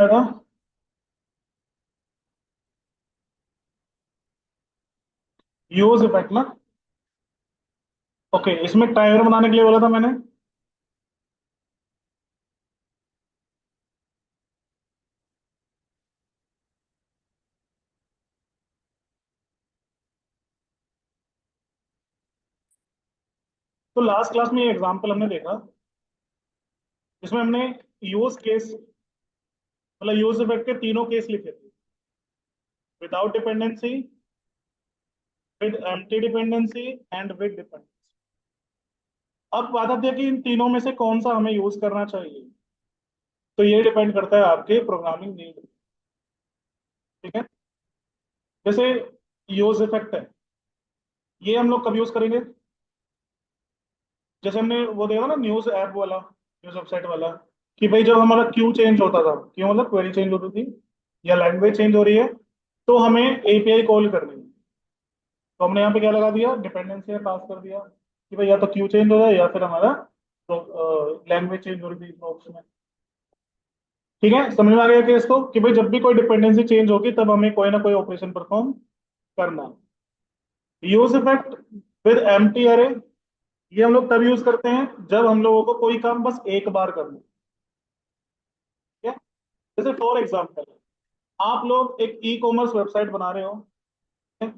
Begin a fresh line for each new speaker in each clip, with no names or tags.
था। Use effect ना। Okay, इसमें टाइमर बनाने के लिए बोला था मैंने। तो लास्ट क्लास में ये एग्जांपल हमने देखा, जिसमें हमने यूज केस, मतलब यूज इफेक्ट के तीनों केस लिखे थे। Without dependency, with empty dependency and with dependency. अब बात आती है कि इन तीनों में से कौन सा हमें यूज करना चाहिए। तो ये डिपेंड करता है आपके प्रोग्रामिंग नीड। ठीक है। जैसे यूज इफेक्ट है, ये हम लोग कब यूज करेंगे? जैसे हमने वो देखा ना, न्यूज ऐप वाला, न्यूज वेबसाइट वाला, कि भाई जब हमारा क्यू चेंज होता था, क्यों मतलब क्वेरी चेंज होती थी या लैंग्वेज चेंज हो रही है, तो हमें एपीआई कॉल करनी है। तो हमने यहाँ पे क्या लगा दिया, डिपेंडेंसी पास कर दिया कि भाई या तो क्यू चेंज हो रहा है या फिर हमारा लैंग्वेज चेंज हो रही थी प्रॉम्प्ट्स में। ठीक है, समझ में आ गया केस को, कि भाई जब भी कोई डिपेंडेंसी चेंज होगी तब हमें कोई ना कोई ऑपरेशन परफॉर्म करना है। यूज इफेक्ट विद एम्प्टी अरे, ये हम लोग तब यूज करते हैं जब हम लोगों को कोई काम बस एक बार करना है। ठीक है। जैसे फॉर एग्जाम्पल, आप लोग एक ई कॉमर्स वेबसाइट बना रहे हो। ठीक है?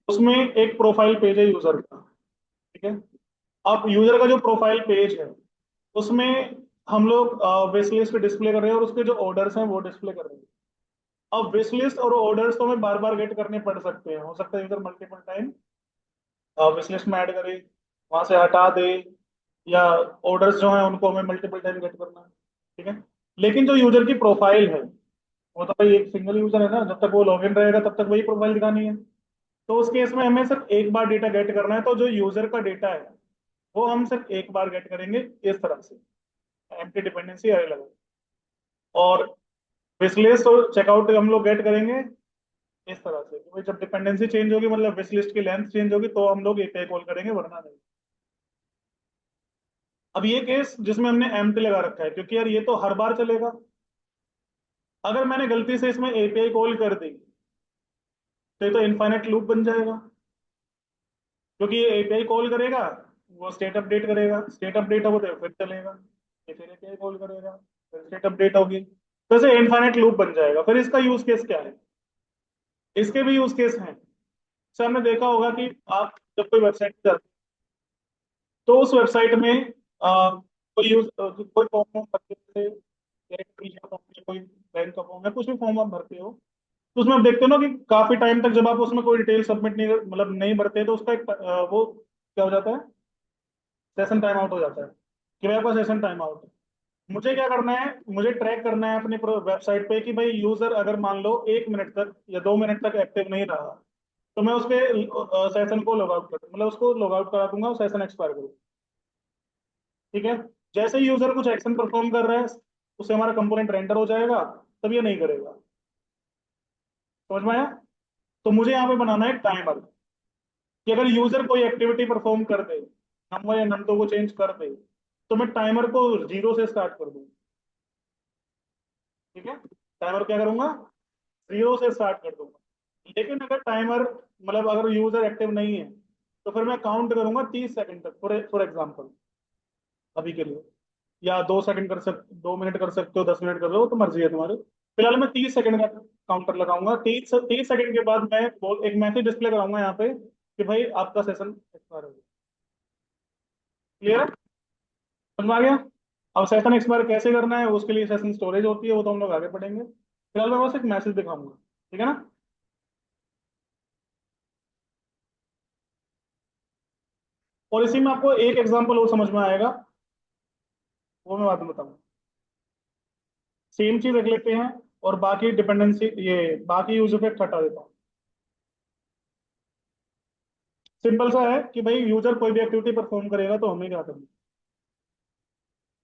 उसमें एक प्रोफाइल पेज है यूजर का। ठीक है। अब यूजर का जो प्रोफाइल पेज है, उसमें हम लोग विश लिस्ट डिस्प्ले कर रहे हैं और उसके जो ऑर्डर्स हैं वो डिस्प्ले कर रहे हैं। अब विश लिस्ट और ऑर्डर्स तो हमें बार बार गेट करने पड़ सकते हैं, हो सकता है user multiple time wish list में ऐड करे, वहां से हटा दे, या ऑर्डर्स जो हैं उनको हमें मल्टीपल टाइम गेट करना है। ठीक है। लेकिन जो यूजर की प्रोफाइल है, वो तो भाई एक सिंगल यूजर है ना, जब तक वो लॉगिन रहेगा तब तक वही प्रोफाइल दिखानी है। तो उस केस में हमें सिर्फ एक बार डेटा गेट करना है, तो जो यूजर का डेटा है वो हम सिर्फ एक बार गेट करेंगे, इस तरह से एम्प्टी डिपेंडेंसी अरे लगा। और विशलिस्ट और चेकआउट हम लोग गेट करेंगे इस तरह से, कि भाई जब डिपेंडेंसी चेंज होगी, मतलब विश लिस्ट की लेंथ चेंज होगी, तो हम लोग एपीआई कॉल करेंगे, वरना नहीं। अब ये केस जिसमें हमने एम्प्टी लगा रखा है, क्योंकि यार ये तो हर बार चलेगा। अगर मैंने गलती से इसमें एपीआई कॉल कर दी, तो ये तो इनफाइनाइट लूप बन जाएगा। क्योंकि ये एपीआई कॉल करेगा, वो स्टेट अपडेट करेगा, स्टेट अपडेट होगा तो फिर चलेगा, ये फिर एपीआई कॉल करेगा, फिर स्टेट अपडेट होगी, तो ऐसे इनफाइनाइट लूप बन जाएगा। फिर इसका यूज केस क्या है? इसके भी यूज केस हैं। सर हमने देखा होगा कि आप जब कोई वेबसाइट पे जाते हैं, तो उस वेबसाइट में कोई फॉर्म भरते थे, कोई बैंक का फॉर्म है, कुछ भी फॉर्म आप भरते हो, तो उसमें आप देखते हो ना कि काफी टाइम तक जब आप उसमें कोई डिटेल सबमिट नहीं, मतलब नहीं भरते, तो उसका एक वो क्या हो जाता है, सेशन टाइम आउट हो जाता है, कि भाई आपका सेशन टाइम आउट है। मुझे क्या करना है, मुझे ट्रैक करना है अपनी वेबसाइट पे कि भाई यूजर अगर मान लो 1 मिनट तक या 2 मिनट तक एक्टिव नहीं रहा, तो मैं उसके सेशन को लॉग आउट कर, मतलब उसको लॉग आउट करा दूंगा, सेशन एक्सपायर करूँ। ठीक है। जैसे ही यूजर कुछ एक्शन परफॉर्म कर रहा है, उससे हमारा कंपोनेंट रेंडर हो जाएगा, तब ये नहीं करेगा। समझ में आया? तो मुझे यहाँ पे बनाना है टाइमर, कि अगर यूजर कोई एक्टिविटी परफॉर्म कर दे, नंबर या नंदो को चेंज कर दे, तो मैं टाइमर को जीरो से स्टार्ट कर दूँ। ठीक है। टाइमर क्या करूंगा, जीरो से स्टार्ट कर दूंगा। लेकिन अगर टाइमर, मतलब अगर यूजर एक्टिव नहीं है, तो फिर मैं काउंट करूंगा 30 सेकंड तक, फॉर एग्जाम्पल, अभी के लिए। या 2 सेकंड कर सक 2 मिनट कर सकते हो, 10 मिनट कर लो, तो मर्जी है तुम्हारी। फिलहाल मैं 30 सेकंड का काउंटर लगाऊंगा। 30 सेकंड के बाद मैं एक मैसेज डिस्प्ले कराऊंगा यहाँ पे, कि भाई आपका सेशन एक्सपायर हो गया। क्लियर है? समझ में आ गया? अब सेशन एक्सपायर कैसे करना है, उसके लिए सेशन स्टोरेज होती है, वो तो हम लोग आगे पढ़ेंगे। फिलहाल मैं बस एक मैसेज दिखाऊंगा। ठीक है ना? और इसी में आपको एक एग्जांपल और समझ में आएगा, वो मैं बाद में बताऊंगा। सेम चीज रख लेते हैं, और बाकी डिपेंडेंसी, ये बाकी यूज इफेक्ट हटा देता हूँ। सिंपल सा है कि भाई यूजर कोई भी एक्टिविटी परफॉर्म करेगा तो हमें क्या करना है।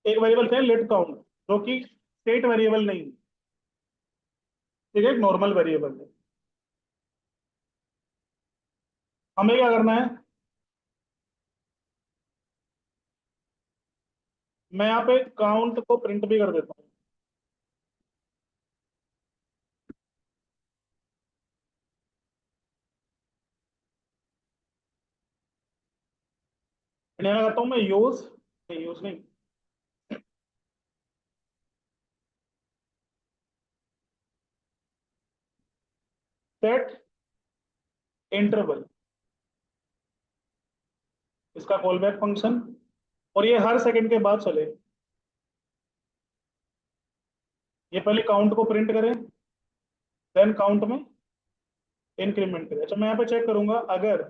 एक वेरिएबल है लेट काउंट, जो कि स्टेट वेरिएबल नहीं है। ठीक है, एक नॉर्मल वेरिएबल है। हमें क्या करना है, मैं यहाँ पे काउंट को प्रिंट भी कर देता हूँ। इंडिया लगाता हूँ मैं यूज नहीं, सेट इंटरवल, इसका कॉल बैक फंक्शन, और ये हर सेकंड के बाद चले। ये पहले काउंट को प्रिंट करें, देन काउंट में इंक्रीमेंट करें। अच्छा मैं यहाँ पे चेक करूंगा, अगर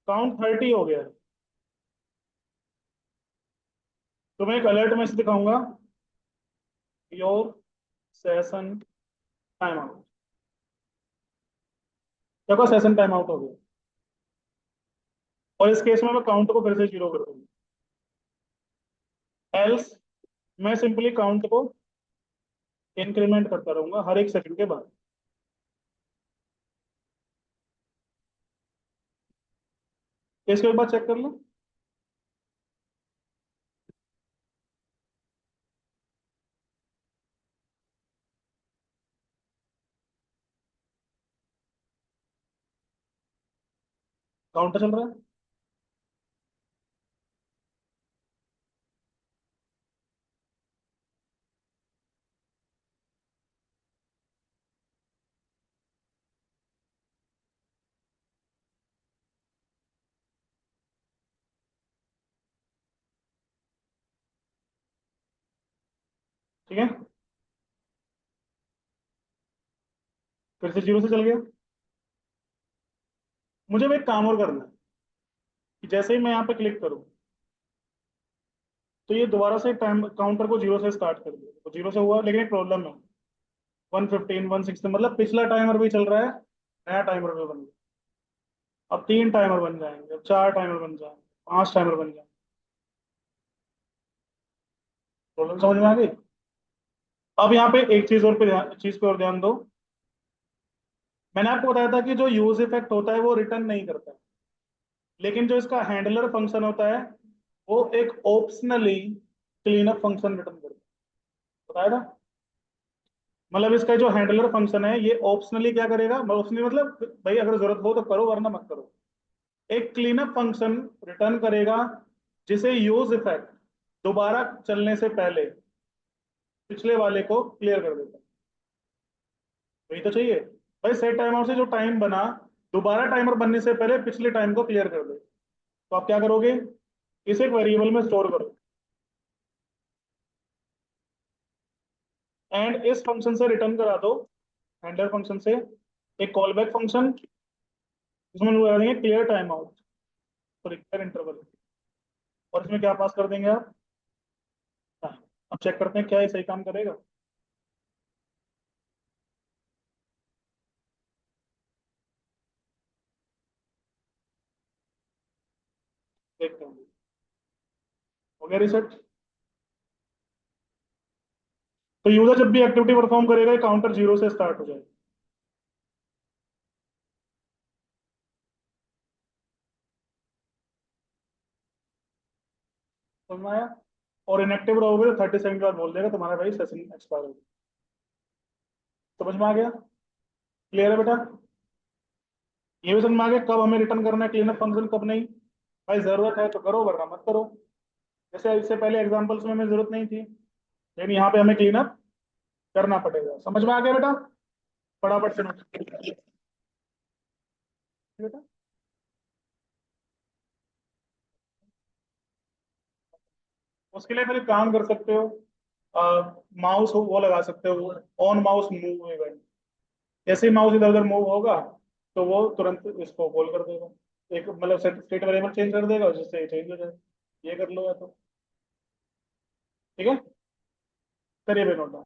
काउंट 30 हो गया तो मैं एक अलर्ट मैसेज दिखाऊंगा, योर सेशन टाइम आउट। देखो सेशन टाइम आउट हो गया, और इस केस में मैं काउंट को फिर से 0 कर दूंगा। एल्स मैं सिंपली काउंट को इंक्रीमेंट करता रहूंगा हर एक सेकंड के बाद। इसके बाद चेक कर लो, काउंटर चल रहा है। ठीक है, फिर से 0 से चल गया। मुझे अब एक काम और करना है, कि जैसे ही मैं यहाँ पे क्लिक करूँ तो ये दोबारा से टाइम काउंटर को 0 से स्टार्ट कर दिया, तो 0 से हुआ, लेकिन एक प्रॉब्लम है। 115 160 मतलब पिछला टाइमर भी चल रहा है, नया टाइमर भी बन गया। अब 3 टाइमर बन जाएंगे, अब 4 टाइमर बन जाएंगे, 5 टाइमर बन जाएंगे। प्रॉब्लम समझ में आ गई? अब यहाँ पे एक चीज पे और ध्यान दो। मैंने आपको बताया था कि जो यूज इफेक्ट होता है वो रिटर्न नहीं करता है, लेकिन जो इसका हैंडलर फंक्शन होता है वो एक optionally clean up function return करता है, बताया था। मतलब इसका जो हैंडलर फंक्शन है ये ऑप्शनली क्या करेगा, ऑप्शनली मतलब भाई अगर जरूरत हो तो करो वरना मत करो, एक क्लीन अप फंक्शन रिटर्न करेगा जिसे यूज इफेक्ट दोबारा चलने से पहले पिछले वाले को क्लियर कर देता है। वही तो चाहिए भाई, सेट टाइम आउट से जो टाइम बना दोबारा टाइमर बनने से पहले पिछले टाइम को क्लियर कर दे। तो आप क्या करोगे, इसे एक वेरिएबल में स्टोर करो, एंड इस फंक्शन से रिटर्न करा दो, हैंडलर फंक्शन से एक कॉल बैक फंक्शन, जिसमें हम लगा देंगे clear time out, sorry clear interval, और इसमें क्या पास कर देंगे आप, टाइम। अब चेक करते हैं क्या ये सही काम करेगा। देखते हैं, हो गया रिसेट। तो यूजर जब भी एक्टिविटी परफॉर्म करेगा काउंटर 0 से स्टार्ट हो जाएगा। समझ में आया? और इनएक्टिव रहोगे तो 30 सेकंड के बाद बोल देगा तुम्हारा भाई सेशन एक्सपायर हो गया। समझ में आ गया? क्लियर है बेटा? ये भी समझ में आ गया कब हमें रिटर्न करना है क्लीन अप फंक्शन, कब नहीं। भाई जरूरत है तो करो वरना मत करो। जैसे इससे पहले एग्जांपल्स में हमें जरूरत नहीं थी, लेकिन यहाँ पे हमें क्लीन अप करना पड़ेगा। समझ में आ गया बेटा? फटाफट से नोट बेटा। उसके लिए फिर एक काम कर सकते हो, माउस वो लगा सकते हो, ऑन माउस मूव इवेंट। जैसे ही माउस इधर उधर मूव होगा तो वो तुरंत इसको कॉल कर देगा, एक मतलब स्टेट वेरिएबल चेंज कर देगा जिससे चेंज हो जाए। ये कर लो या तो, ठीक है, करिए भाई नोट।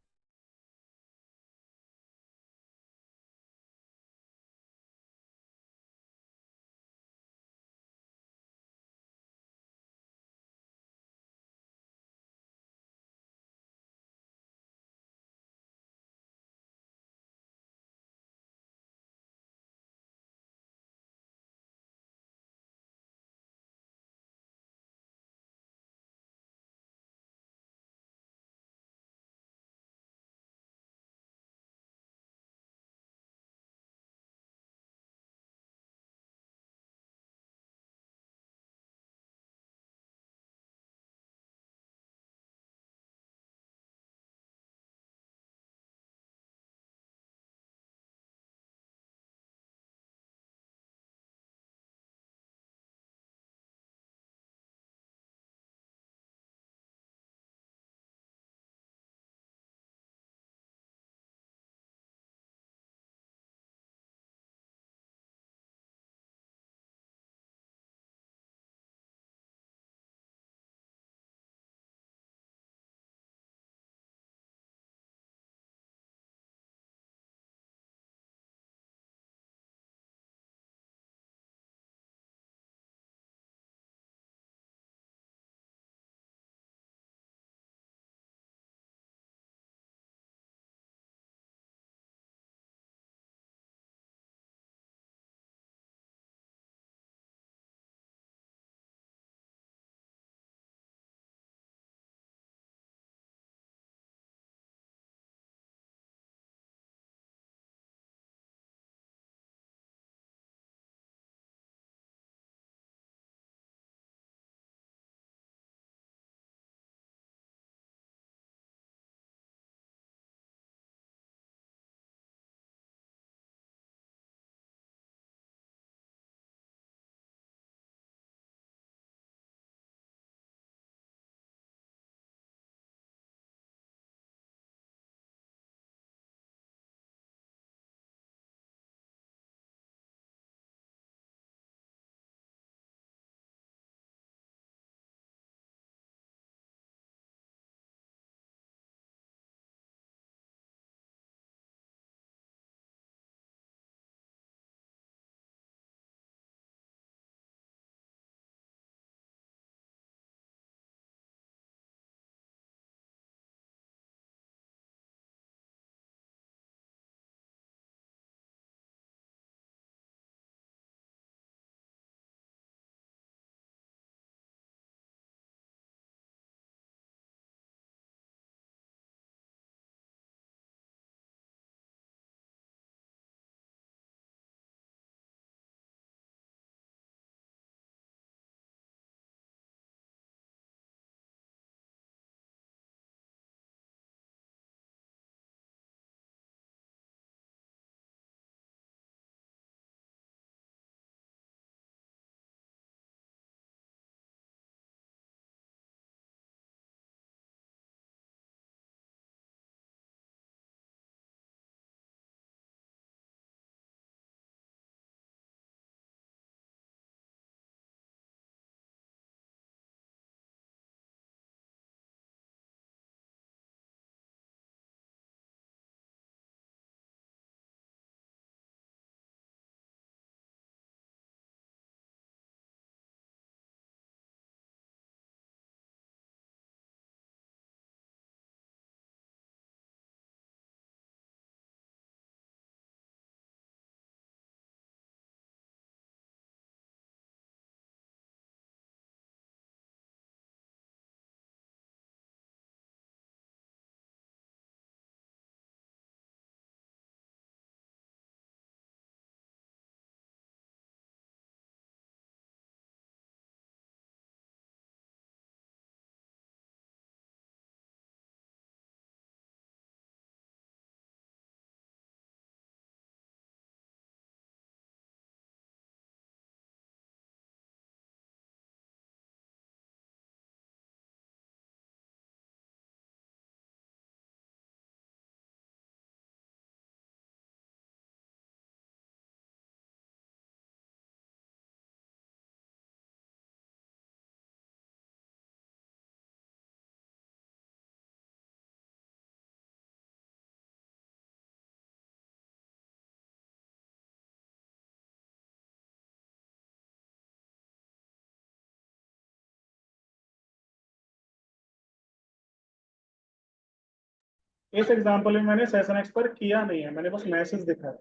इस एग्जांपल में मैंने सेशन एक्सपायर किया नहीं है, मैंने बस मैसेज दिखाया।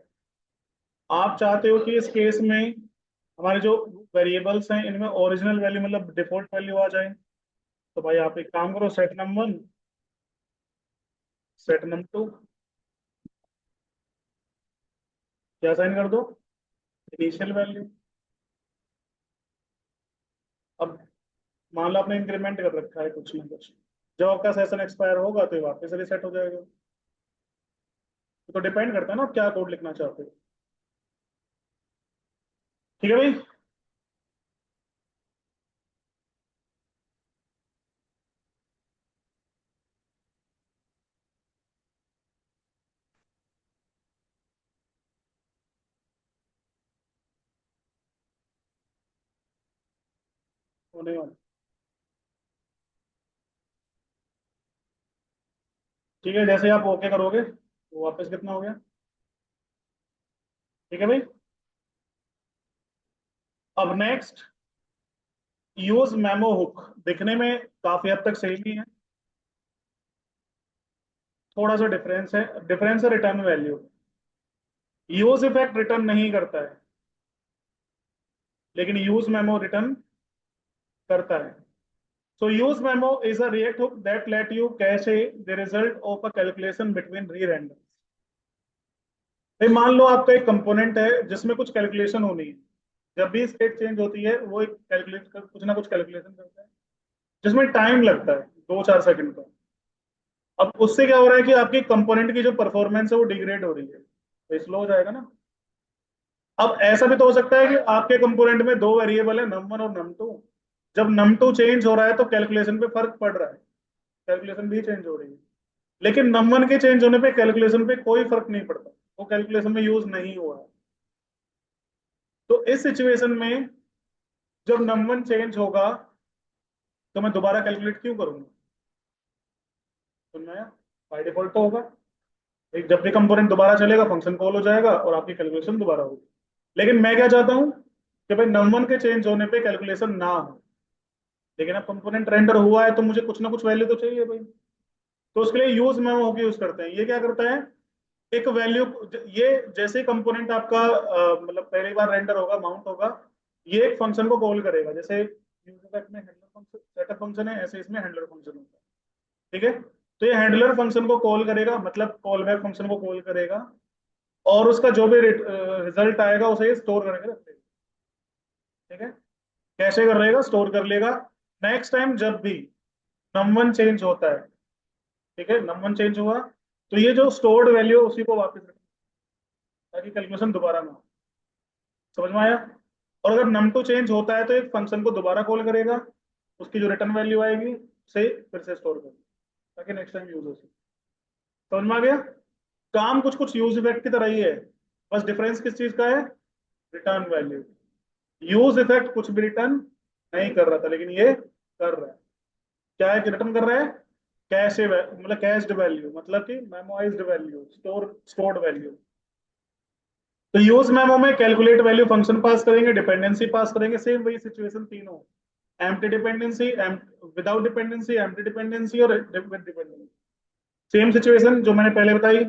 आप चाहते हो कि इस केस में हमारे जो वेरिएबल्स हैं इनमें ओरिजिनल वैल्यू मतलब डिफॉल्ट वैल्यू आ जाए, तो भाई आप एक काम करो, सेट नम1, सेट num2, क्या साइन कर दो, इनिशियल वैल्यू। अब मान लो आपने इंक्रीमेंट कर रखा है कुछ ना कुछ, जब आपका सेशन एक्सपायर होगा तो ये वापस रिसेट हो जाएगा। तो डिपेंड करता है ना आप क्या कोड लिखना चाहते हो। ठीक है भाई। होने वाला। ठीक है, जैसे आप ओके करोगे तो वापस कितना हो गया। ठीक है भाई। अब नेक्स्ट, यूज मेमो हुक। दिखने में काफी हद तक सेम ही है, थोड़ा सा डिफरेंस है। डिफरेंस है return value. Use effect return नहीं करता है, लेकिन यूज मेमो रिटर्न करता है। So use memo is a React hook that let you cache the result of a calculation between re-renders. भाई मान लो आपका एक कंपोनेंट है जिसमें कुछ कैलकुलेशन होनी है, जब भी स्टेट चेंज होती है वो एक कैलकुलेट कर, कुछ ना कुछ कैलकुलेशन करता है जिसमें टाइम लगता है 2-4 सेकंड का। अब उससे क्या हो रहा है कि आपकी कंपोनेंट की जो परफॉर्मेंस है वो डिग्रेड हो रही है, तो स्लो हो जाएगा ना। अब ऐसा भी तो हो सकता है कि आपके कंपोनेंट में दो वेरिएबल है num1 और num2, जब num2 चेंज हो रहा है तो कैलकुलेशन पे फर्क पड़ रहा है, कैलकुलेशन भी चेंज हो रही है। लेकिन नम1 के चेंज होने पे कैलकुलेशन पे कोई फर्क नहीं पड़ता, वो कैलकुलेशन में यूज नहीं हुआ है। तो इस सिचुएशन में जब नम1 चेंज होगा तो मैं दोबारा कैलकुलेट क्यों करूंगा। तो मैं बाय डिफॉल्ट तो होगा, एक जब भी कंपोनेंट दोबारा चलेगा फंक्शन कॉल हो जाएगा और आपकी कैलकुलेशन दोबारा होगी। लेकिन मैं क्या चाहता हूँ कि भाई नम1 के चेंज होने पे कैलकुलेशन ना हो, लेकिन अब कंपोनेंट रेंडर हुआ है तो मुझे कुछ ना कुछ वैल्यू तो चाहिए भाई। तो उसके लिए यूज मेमो होके यूज करते हैं। ये क्या करता है, एक वैल्यू, ये जैसे कंपोनेंट आपका मतलब पहली बार रेंडर होगा, माउंट होगा, ये एक फंक्शन को कॉल करेगा। जैसे यूजर में हैंडलर फंक्शन, सेटअप फंक्शन है, ऐसे इसमें हैंडलर फंक्शन होता है। ठीक है, तो ये हैंडलर फंक्शन को कॉल करेगा, मतलब कॉल बैक फंक्शन को कॉल करेगा, और उसका जो भी रिजल्ट आएगा उसे स्टोर करके रख देगा। ठीक है, कैसे कर लेगा, स्टोर कर लेगा। नेक्स्ट टाइम जब भी नम1 चेंज होता है, ठीक है, नम1 चेंज हुआ तो ये जो स्टोर्ड वैल्यू है उसी को वापस रखेगा, ताकि कैलकुलेशन दोबारा ना हो। समझ में आया। और अगर num2 चेंज होता है तो एक फंक्शन को दोबारा कॉल करेगा, उसकी जो रिटर्न वैल्यू आएगी उसे फिर से स्टोर करेगा, ताकि नेक्स्ट टाइम यूज हो सके। समझ में आ गया। काम कुछ कुछ यूज इफेक्ट की तरह ही है, बस डिफरेंस किस चीज का है, रिटर्न वैल्यू। यूज इफेक्ट कुछ भी रिटर्न नहीं कर रहा था, लेकिन ये कर रहा है। क्या है कि रिटर्न कर रहा है, कैश मतलब कैश्ड वैल्यू, मतलब कि मेमोराइज्ड वैल्यू, स्टोर्ड वैल्यू। तो यूज मेमो में कैलकुलेट वैल्यू फंक्शन पास करेंगे, डिपेंडेंसी पास करेंगे, सेम वही सिचुएशन तीनों, empty dependency, without dependency, empty dependency और विद डिपेंडेंसी। सेम सिचुएशन जो मैंने पहले बताई।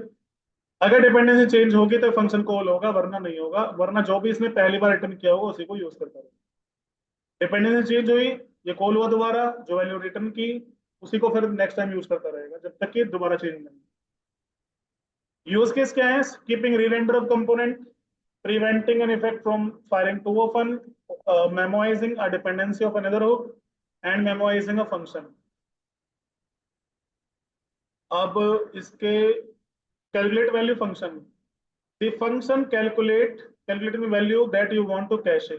अगर डिपेंडेंसी चेंज होगी तो फंक्शन कॉल होगा, वरना नहीं होगा, वरना जो भी इसने पहली बार रिटर्न किया होगा उसी को यूज करता रहेगा। डिपेंडेंसी चेंज हुई, ये कॉल हुआ दोबारा, जो वैल्यू रिटर्न की उसी को फिर नेक्स्ट टाइम यूज करता रहेगा जब तक कि दोबारा चेंज नहीं। यूज केस क्या है, keeping re-render of component, preventing an effect from firing too often, memoizing a dependency of another hook, and memoizing a function. अब इसके calculate value function, the function calculating the value that you want to cache,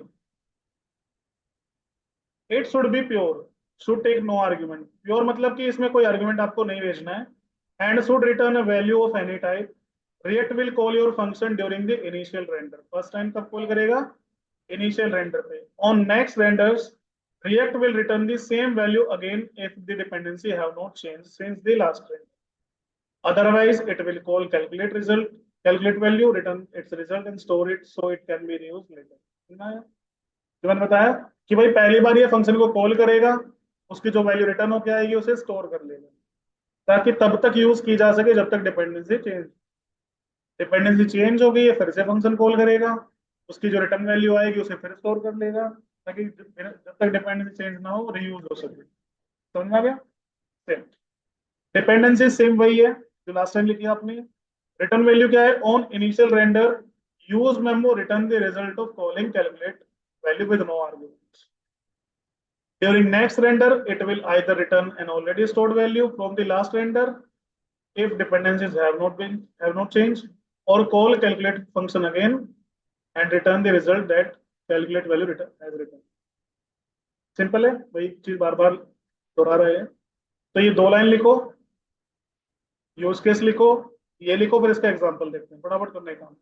it should be pure, should take no argument। pure मतलब कि इसमें कोई argument आपको नहीं भेजना है, and should return a value of any type। React will call your function during the initial render। first time कब call करेगा, initial render पे। on next renders React will return the same value again if the dependency have not changed since the last render। otherwise it will call calculate value, return its result and store it so it can be reused later। सुना है जो मैंने बताया कि भाई पहली बार ये function को कॉल करेगा, उसकी जो वैल्यू रिटर्न होकर आएगी उसे स्टोर कर लेगा, ताकि तब तक यूज की जा सके जब तक डिपेंडेंसी चेंज हो गई है, फिर से फंक्शन कॉल करेगा, उसकी जो रिटर्न वैल्यू आएगी उसे फिर स्टोर कर लेगा, ताकि जब तक डिपेंडेंसी चेंज ना हो रीयूज हो सके। समझ में आ गया? सेम डिपेंडेंसी सेम वही है जो लास्ट टाइम लिखी आपने। रिटर्न वैल्यू क्या है? On initial render use memo return the result of calling calculate value with no arguments. During next render, it will either return an already stored value from the last render if dependencies have not changed, or call calculate function again and return the result that calculate value return as written. Simple है, वही चीज बार बार दोहरा रहे हैं। तो ये दो line लिखो, यूज केस लिखो, ये लिखो, फिर इसका एग्जांपल देखते हैं, फटाफट करने का।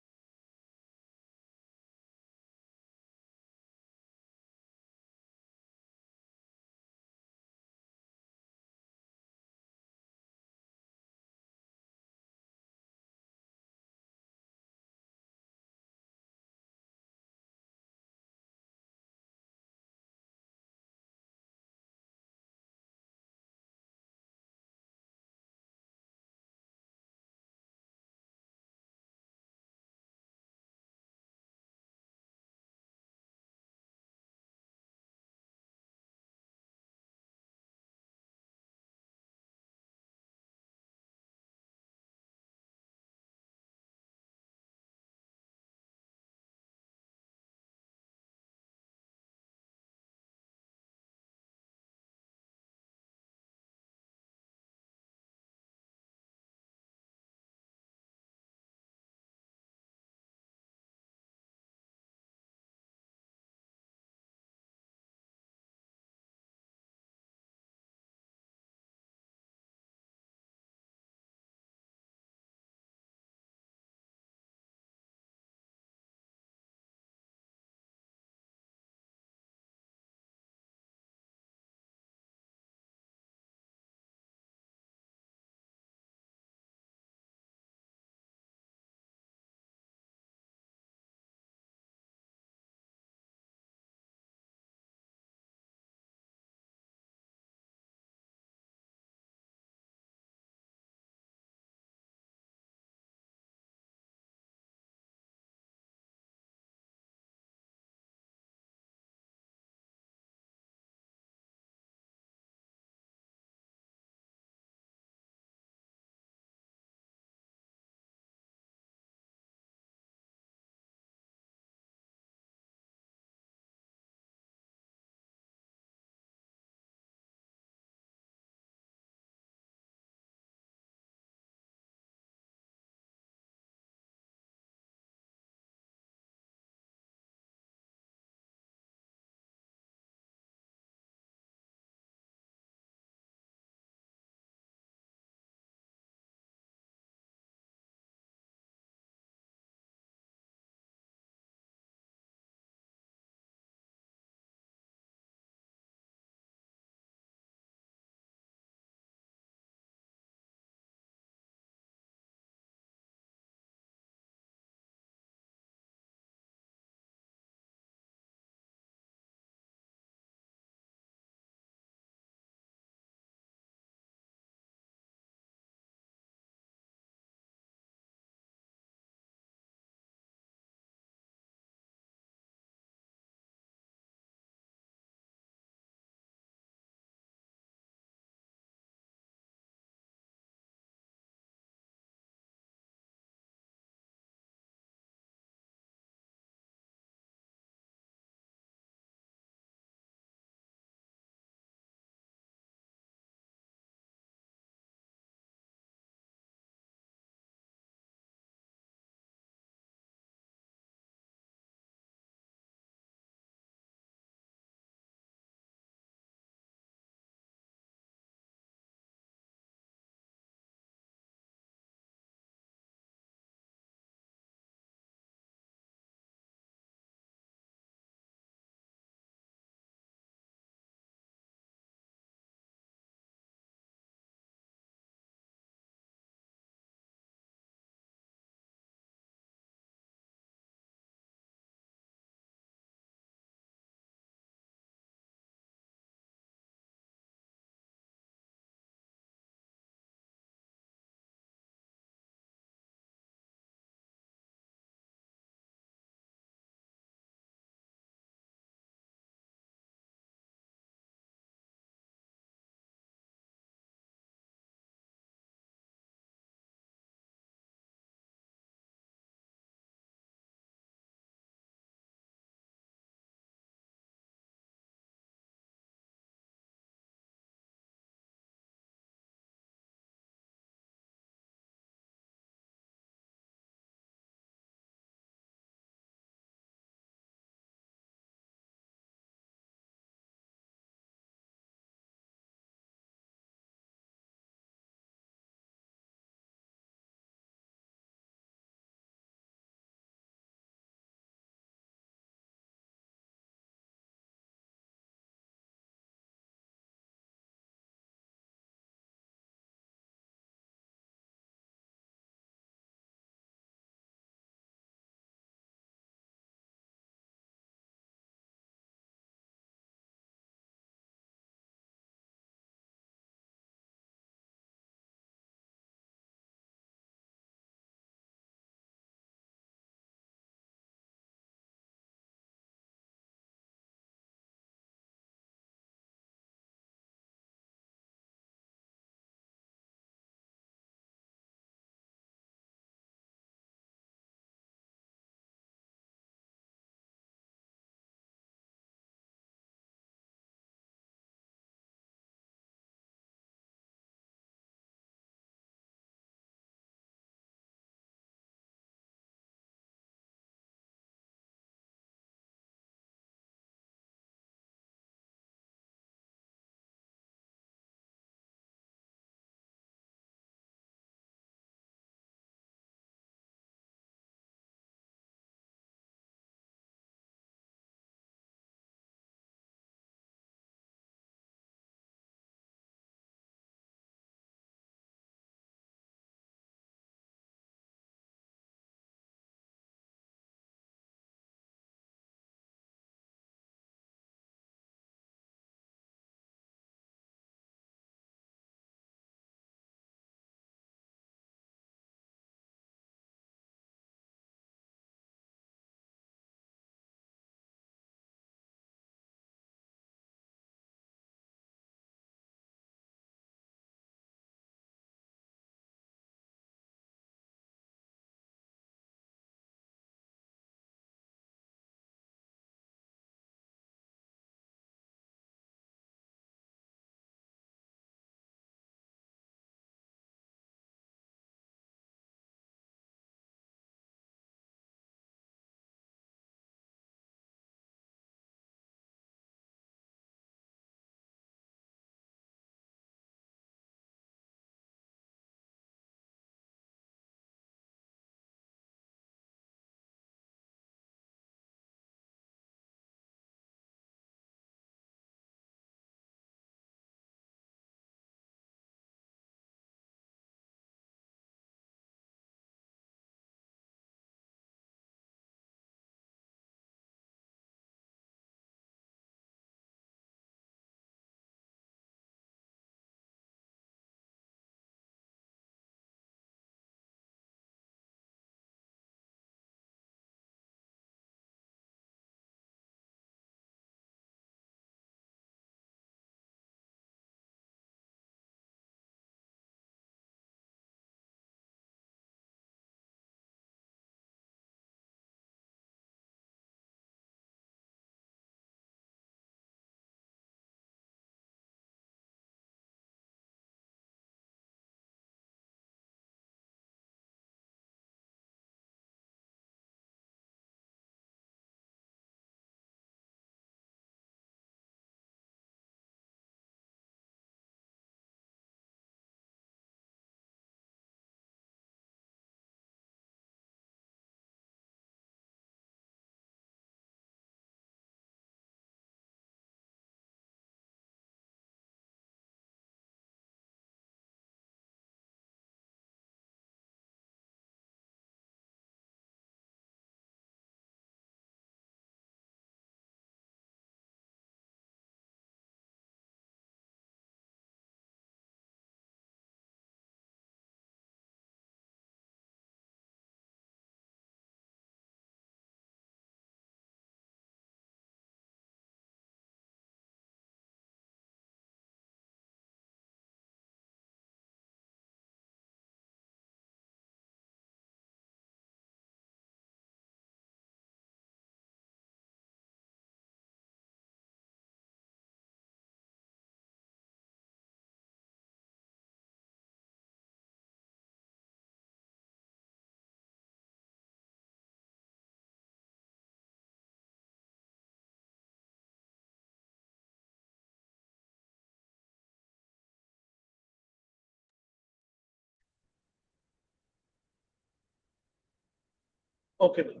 ओके भाई,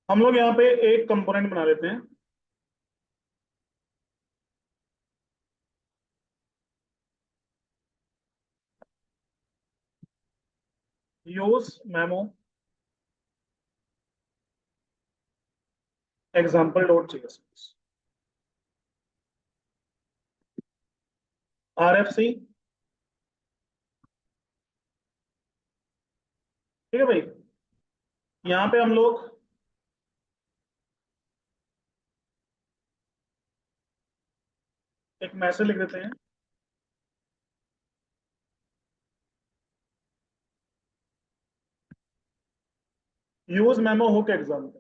हम लोग यहाँ पे एक कंपोनेंट बना लेते हैं। Use memo example dot JS, RFC। ठीक है भाई, यहाँ पे हम लोग एक मैसेज लिख देते हैं, यूज मेमो हुक एग्जाम्पल।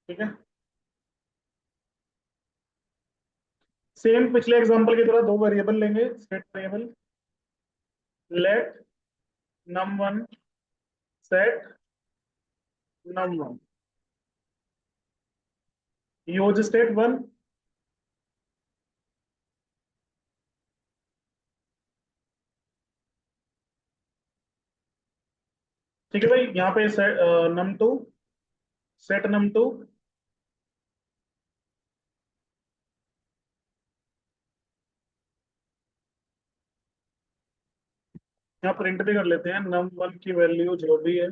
ठीक है, सेम पिछले एग्जांपल की तरह दो वेरिएबल लेंगे, set variable, let num1 set num1, use state 1। ठीक है भाई, यहाँ पे सेट num2 सेट num2, यहाँ प्रिंट भी कर लेते हैं num1 की वैल्यू जो भी है।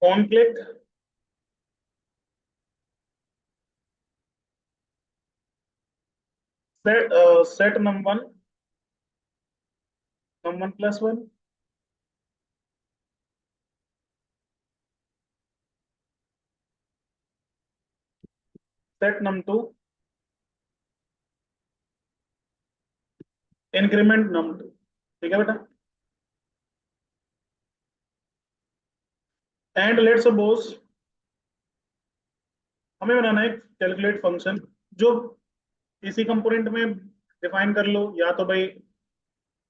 On click set set num1 +1, set num2 increment num2। ठीक है बेटा, एंड लेट्स सपोज हमें बनाना है कैलकुलेट फंक्शन, जो इसी कंपोनेंट में डिफाइन कर लो, या तो भाई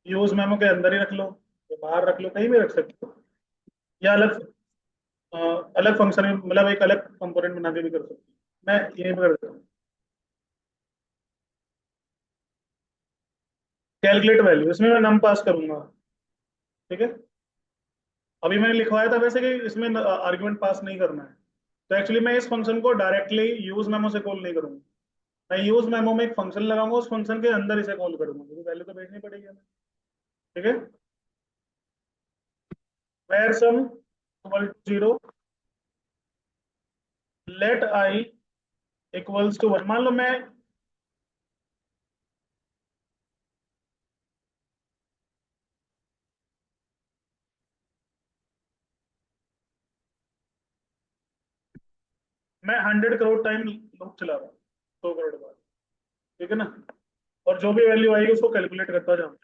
यूज मेमो के अंदर ही रख लो, या बाहर रख लो, कहीं भी रख सकते हो, या अलग अ, अलग फंक्शन में, मतलब एक अलग कंपोनेंट बना के भी कर सकते हो। मैं यहीं पर कर देता हूँ, कैलकुलेट वैल्यू, इसमें मैं नम पास करूंगा। ठीक है, अभी मैंने लिखवाया था वैसे कि इसमें आर्गुमेंट पास नहीं करना है, तो एक्चुअली मैं इस फंक्शन को डायरेक्टली यूज मेमो से कॉल नहीं करूंगा, मैं यूज मेमो में एक फंक्शन लगाऊंगा, उस फंक्शन के अंदर इसे कॉल करूंगा, क्योंकि वैल्यू तो भेजनी पड़ेगी हमें। ठीक है, where sum equal to 0, let I equals to 1। मान लो मैं 100 करोड़ टाइम लूप चला रहा हूँ, 100 करोड़ बार। ठीक है ना, और जो भी वैल्यू आएगी उसको कैलकुलेट करता जाऊँ,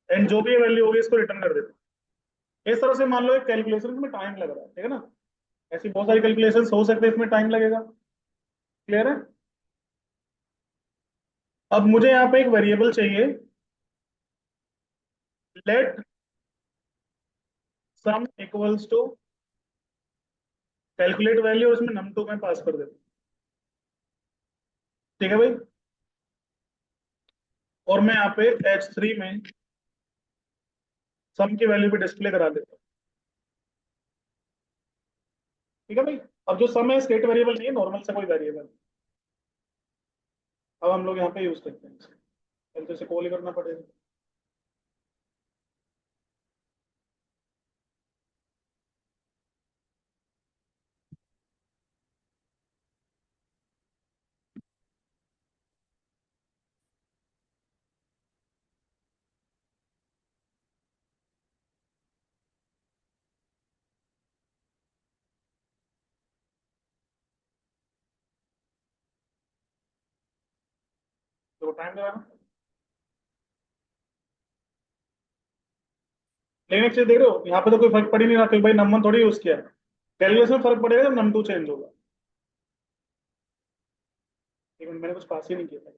एंड जो भी वैल्यू होगी इसको रिटर्न कर देता हूँ। इस तरह से मान लो एक कैलकुलेशन में टाइम लग रहा है, ठीक है ना, ऐसी बहुत सारी कैलकुलेशन हो सकते हैं, इसमें टाइम लगेगा। क्लियर है। अब मुझे यहाँ पे एक वेरिएबल चाहिए, let sum equals to calculate value, उसमें num2 में पास कर देता हूँ। ठीक है भाई, और मैं यहाँ पे H3 में सम की वैल्यू भी डिस्प्ले करा देता हूँ। ठीक है भाई, अब जो सम है स्टेट वेरिएबल नहीं है, नॉर्मल सा कोई वेरिएबल। अब हम लोग यहाँ पे यूज करते हैं इसे, पहले तो इसे कॉल ही करना पड़ेगा। तो टाइम लगाना, लेकिन एक चीज देख रहे हो, यहाँ पे तो कोई फर्क पड़ ही नहीं रहा, क्योंकि भाई नम1 थोड़ी यूज किया है। कैलकुलेशन में फर्क पड़ेगा जब num2 चेंज होगा। एक मिनट, मैंने कुछ पास ही नहीं किया था।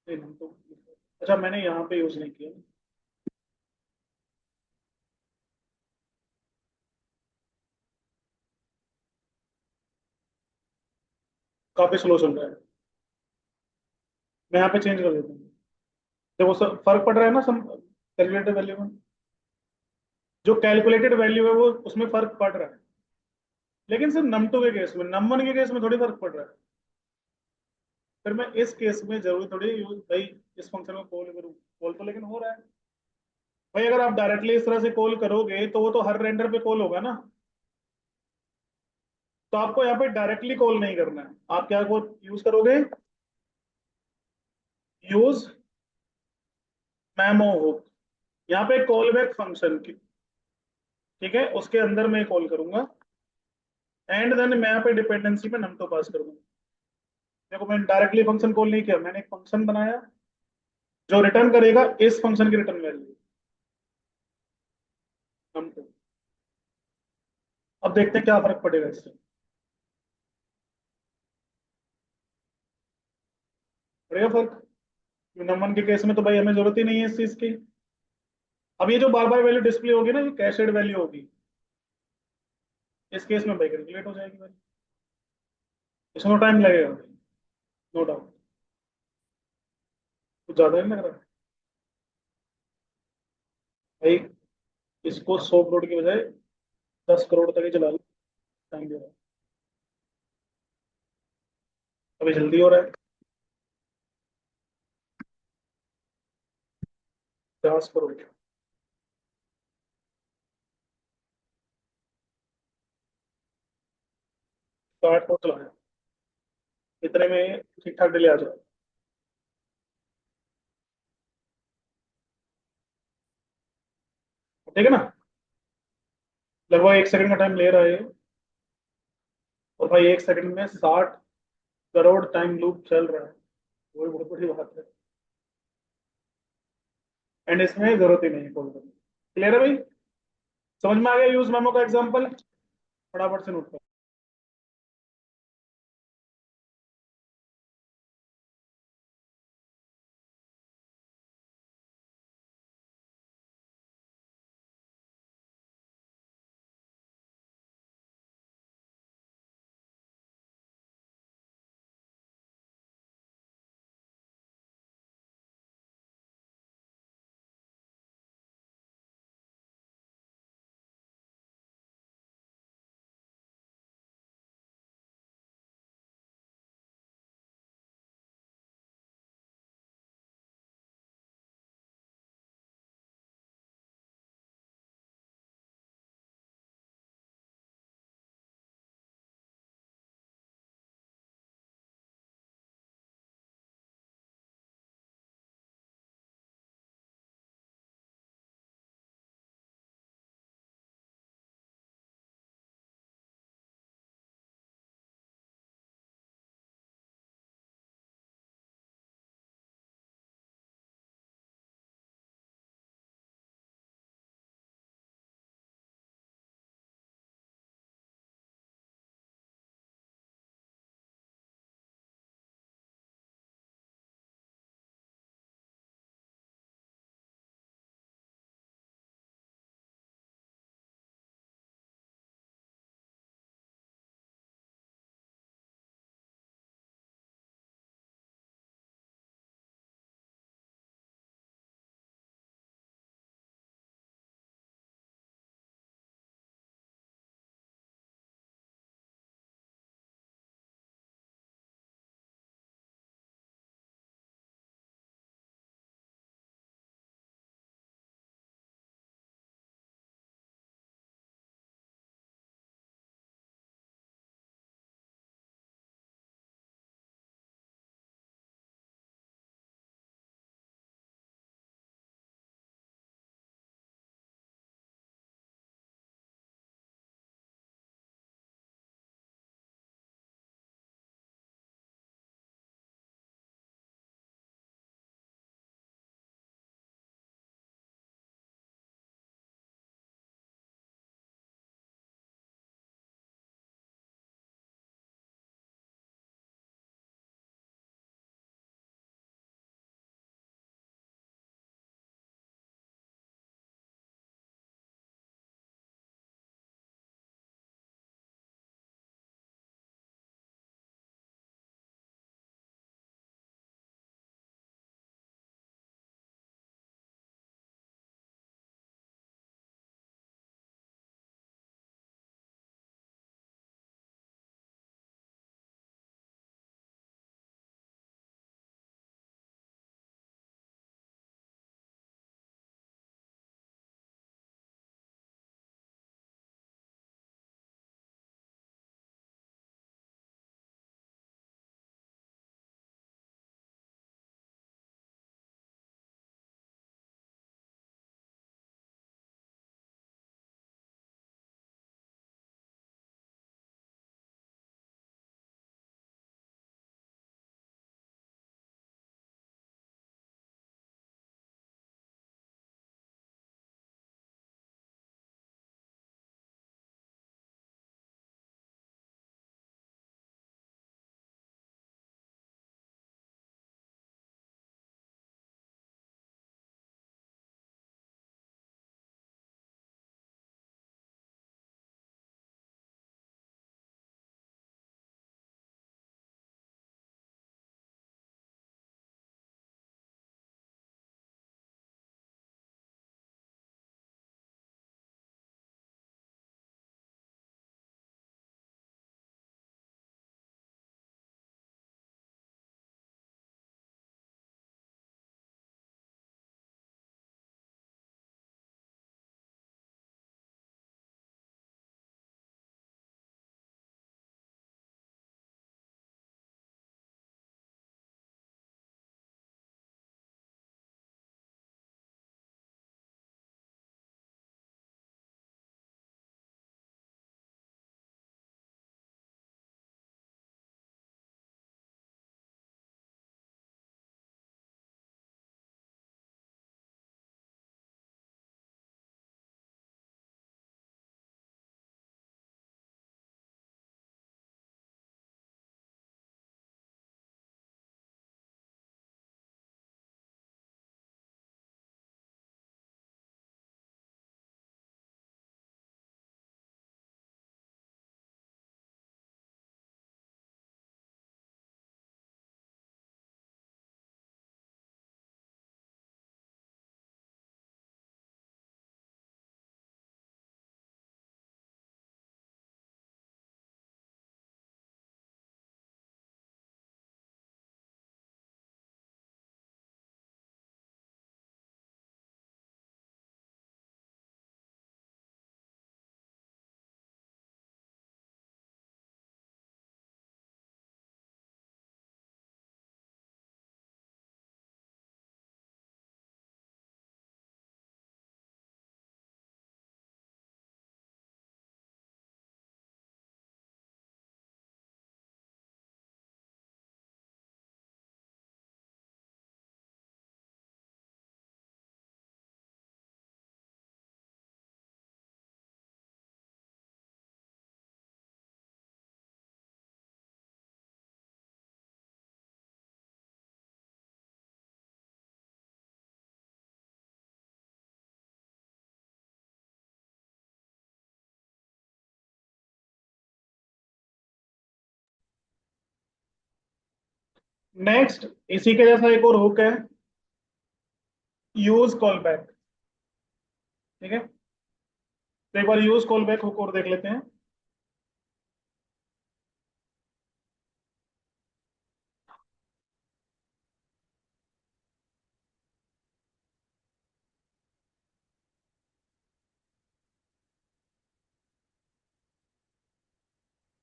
नहीं, हम तो, अच्छा मैंने यहाँ पे यूज नहीं किया। काफी स्लो चल रहा है। मैं यहाँ पे चेंज कर देता हूँ। देखो सर, फर्क पड़ रहा है ना सम कैलकुलेटेड वैल्यू में। जो कैलकुलेटेड वैल्यू है वो उसमें फर्क पड़ रहा है। लेकिन सिर्फ नम टू के केस में, नम वन के केस में थोड़ी फर्क पड़ रहा है। फिर मैं इस केस में जरूरी थोड़ी यूज भाई इस फंक्शन को कॉल करूँ। कॉल तो लेकिन हो रहा है। भाई अगर आप डायरेक्टली इस तरह से कॉल करोगे तो वो तो हर रेंडर पे कॉल होगा ना। तो आपको यहाँ पे डायरेक्टली कॉल नहीं करना है। आप क्या यूज करोगे? Use memo hook. यहाँ पे कॉल बैक फंक्शन की, ठीक है, उसके अंदर मैं कॉल करूंगा। एंड देन मैं यहाँ पे डिपेंडेंसी में नम टू पास करूंगा। देखो मैंने डायरेक्टली फंक्शन कॉल नहीं किया, मैंने एक फंक्शन बनाया जो रिटर्न करेगा इस फंक्शन की रिटर्न वैल्यू नम टू। अब देखते हैं क्या फर्क पड़ेगा इससे। पड़ेगा फर्क। नम वन के केस में तो भाई हमें जरूरत ही नहीं है इस चीज की। अब ये जो बार बार वैल्यू डिस्प्ले होगी ना, ये कैशेड वैल्यू होगी। इस केस में भाई कैलकुलेट हो जाएगी भाई। इसमें टाइम लगेगा भाई, नो डाउट। कुछ ज्यादा नहीं लग रहा भाई। इसको 100 करोड़ की बजाय 10 करोड़ तक ही चला लो। टाइम दे रहा है। अभी जल्दी हो रहा है। 50 करोड़। तो 8 करोड़ चला है। इतने में ठीक ठाक डिले आ जाए। ठीक है ना। लगभग 1 सेकंड का टाइम ले रहा है ये। और भाई 1 सेकंड में 60 करोड़ टाइम लूप चल रहा है। वो भी बहुत बड़ी बात है। एंड इसमें जरूरत ही नहीं है कॉल करने। क्लियर है भाई? समझ में आ गया यूज मेमो का एग्जांपल? फटाफट से नोट कर। नेक्स्ट, इसी के जैसा एक और हुक है, यूज कॉल बैक। ठीक है, तो एक बार यूज कॉल बैक हुक और देख लेते हैं।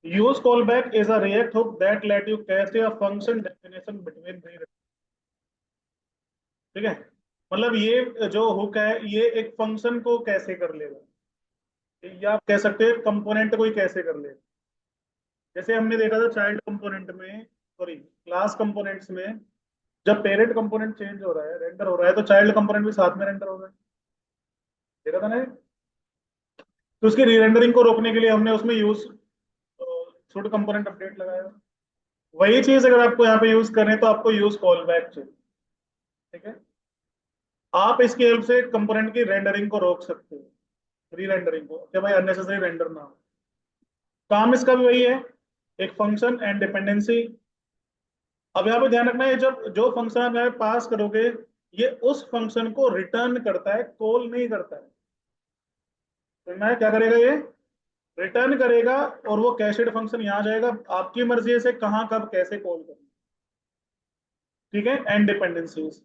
Use call back is a react hook that let you catch a function definition between three. ठीक है, मतलब ये जो हुक है ये एक फंक्शन को कैसे कर लेगा, या आप कह सकते हैं कंपोनेंट को ही कैसे कर लेगा। जैसे हमने देखा था चाइल्ड कंपोनेंट में, सॉरी क्लास कंपोनेंट्स में, जब पेरेंट कंपोनेंट चेंज हो रहा है, रेंडर हो रहा है, तो चाइल्ड कंपोनेंट भी साथ में रेंडर हो रहा है। देखा था ना ये? तो उसकी री रेंडरिंग को रोकने के लिए हमने उसमें यूज शुड कंपोनेंट अपडेट लगाया। वही चीज अगर आपको यहाँ पे यूज करें तो आपको यूज कॉल बैक चाहिए। ठीक है, आप इसकी हेल्प से कंपोनेंट की रेंडरिंग को रोक सकते हो, री रेंडरिंग को, कि भाई अननेसेसरी रेंडर ना हो। काम इसका भी वही है, एक फंक्शन एंड डिपेंडेंसी। अब यहाँ पे ध्यान रखना है, जब जो फंक्शन आप यहाँ पे पास करोगे, ये उस फंक्शन को रिटर्न करता है, कॉल नहीं करता है। तो मैं क्या करेगा, ये रिटर्न करेगा, और वो कैशेड फंक्शन यहाँ जाएगा, आपकी मर्जी है से कहाँ कब कैसे कॉल करना। ठीक है, एंड डिपेंडेंसीज।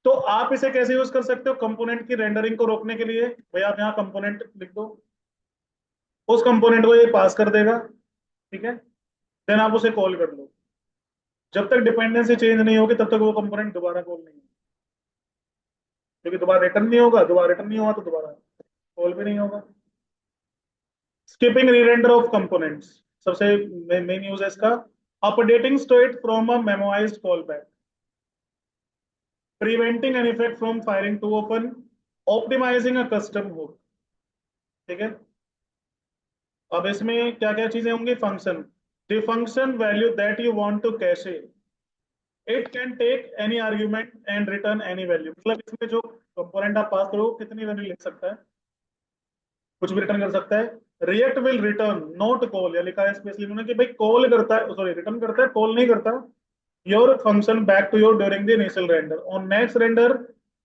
तो आप इसे कैसे यूज कर सकते हो कंपोनेंट की रेंडरिंग को रोकने के लिए, भाई आप यहाँ कंपोनेंट लिख दो, उस कंपोनेंट को ये पास कर देगा। ठीक है, देन आप उसे कॉल कर लो। जब तक डिपेंडेंसी चेंज नहीं होगी तब तक वो कंपोनेंट दोबारा कॉल नहीं होगा, क्योंकि दोबारा रिटर्न नहीं होगा, दोबारा रिटर्न नहीं हुआ तो दोबारा कॉल भी नहीं होगा। स्किपिंग री-रेंडर ऑफ कंपोनेंट्स, सबसे मेन यूज है इसका। Updating state from a memorized callback, preventing an effect from firing too often, optimizing a custom hook. ठीक है, अब इसमें क्या क्या चीजें होंगी, function, the function value that you want to cache, it can take any argument and return any value. मतलब इसमें जो कंपोनेंट आप पास करो कितनी वैल्यू लिख सकता है, कुछ भी रिटर्न कर सकता है। React will return not call, या लिखा है स्पेशली उन्होंने कि भाई कॉल करता है, सॉरी रिटर्न करता है, कॉल नहीं करता, your function back to your during the initial render. On next render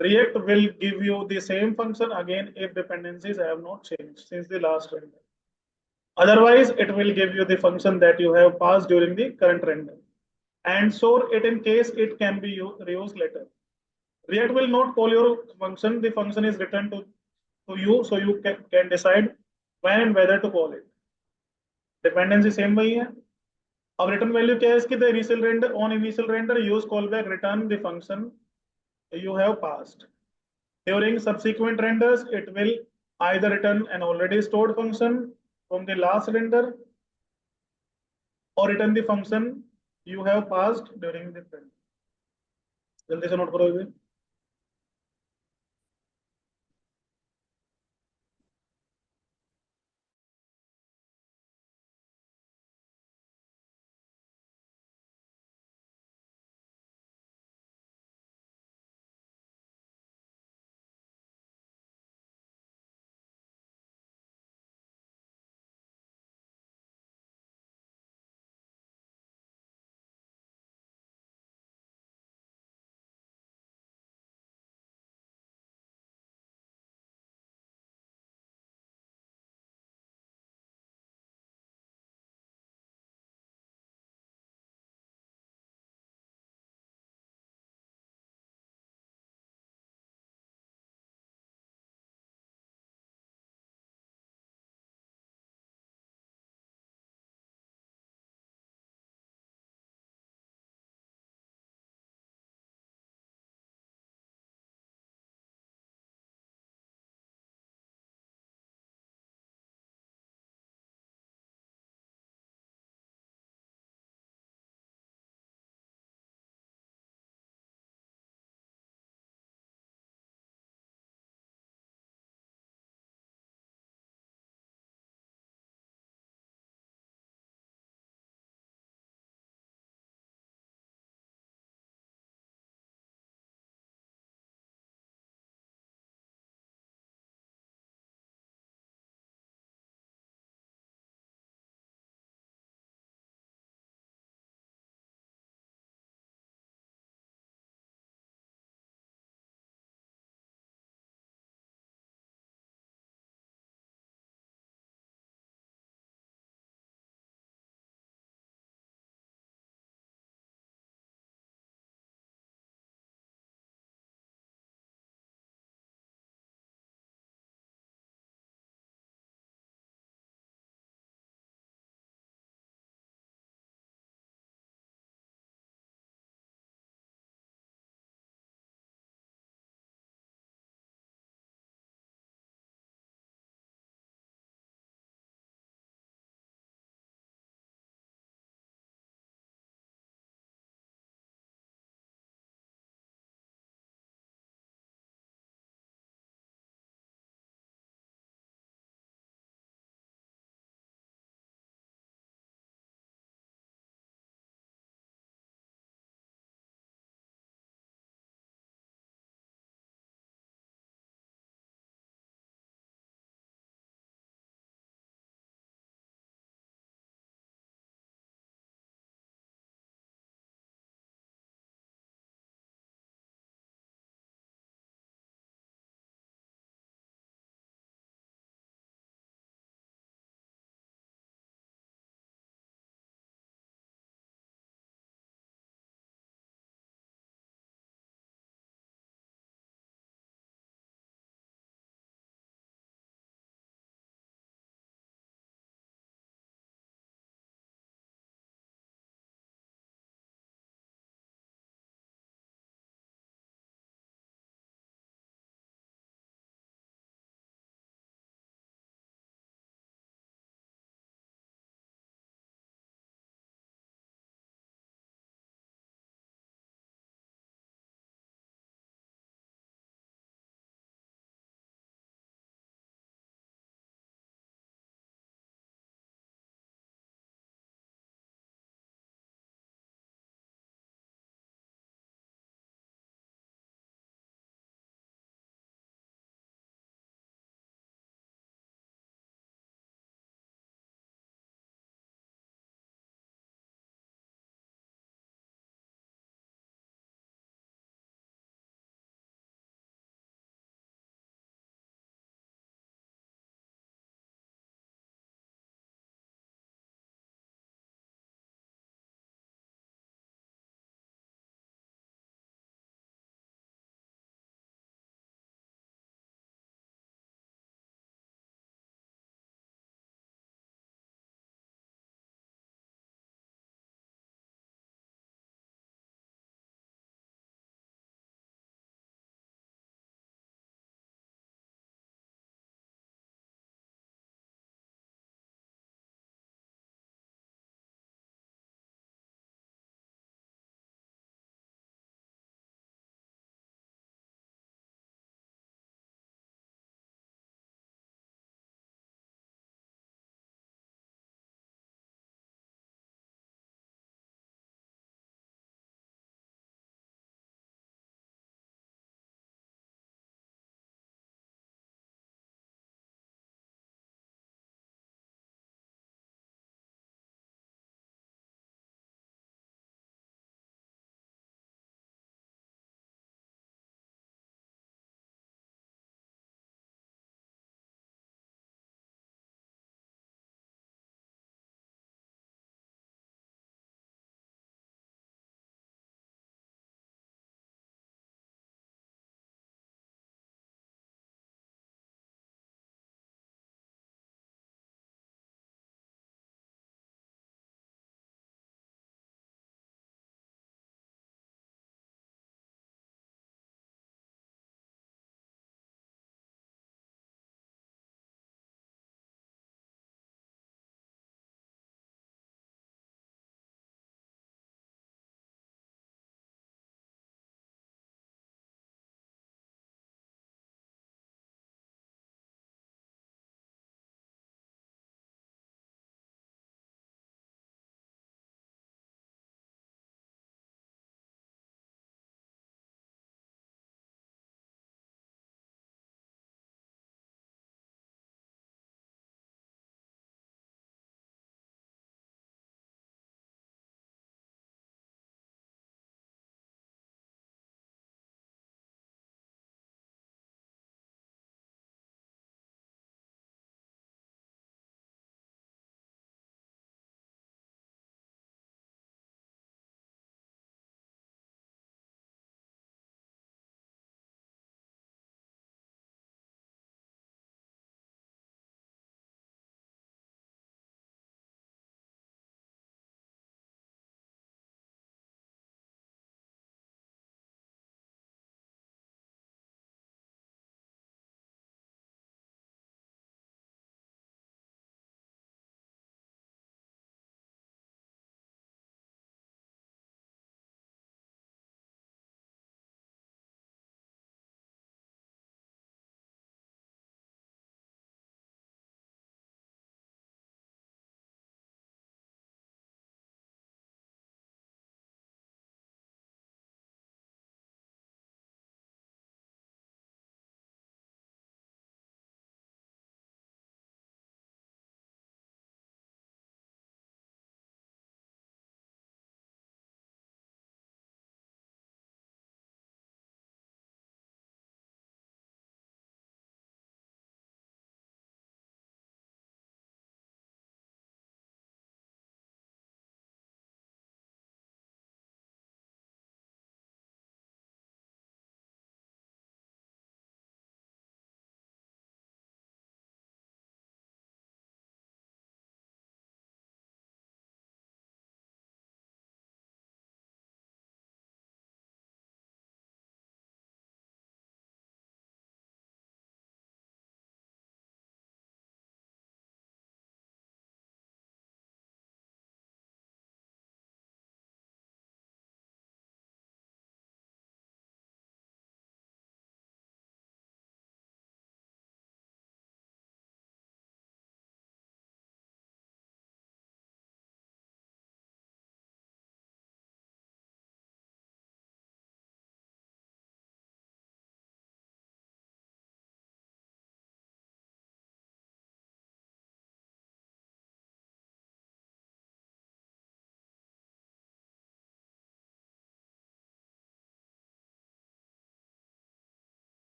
react will give you the same function again if dependencies have not changed since the last render. Otherwise, it will give you the function that you have passed during the current render and store it in case it can be reused later. React will not call your function. The function is returned to you, so you can decide when and whether to call it. Dependency same वही है। अब return value क्या है इसकी? The initial render, on initial render use callback return the function you have passed. During subsequent renders, it will either return an already stored function from the last render or return the function you have passed during the render. जल्दी से note करोगे।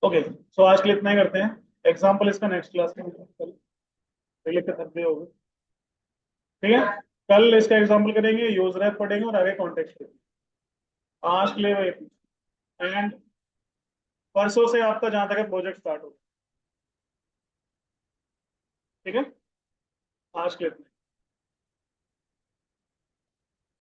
Okay, सो आज के लिए इतना ही करते हैं। Example इसका नेक्स्ट क्लास में कल पहले के थक गए होगे। ठीक है, कल इसका एग्जाम्पल करेंगे, यूज रैप पढ़ेंगे और आगे कॉन्टेक्स्ट पढ़ेंगे। आज के लिए वही, एंड परसों से आपका जहां तक प्रोजेक्ट स्टार्ट हो। ठीक है, आज के लिए इतना ही।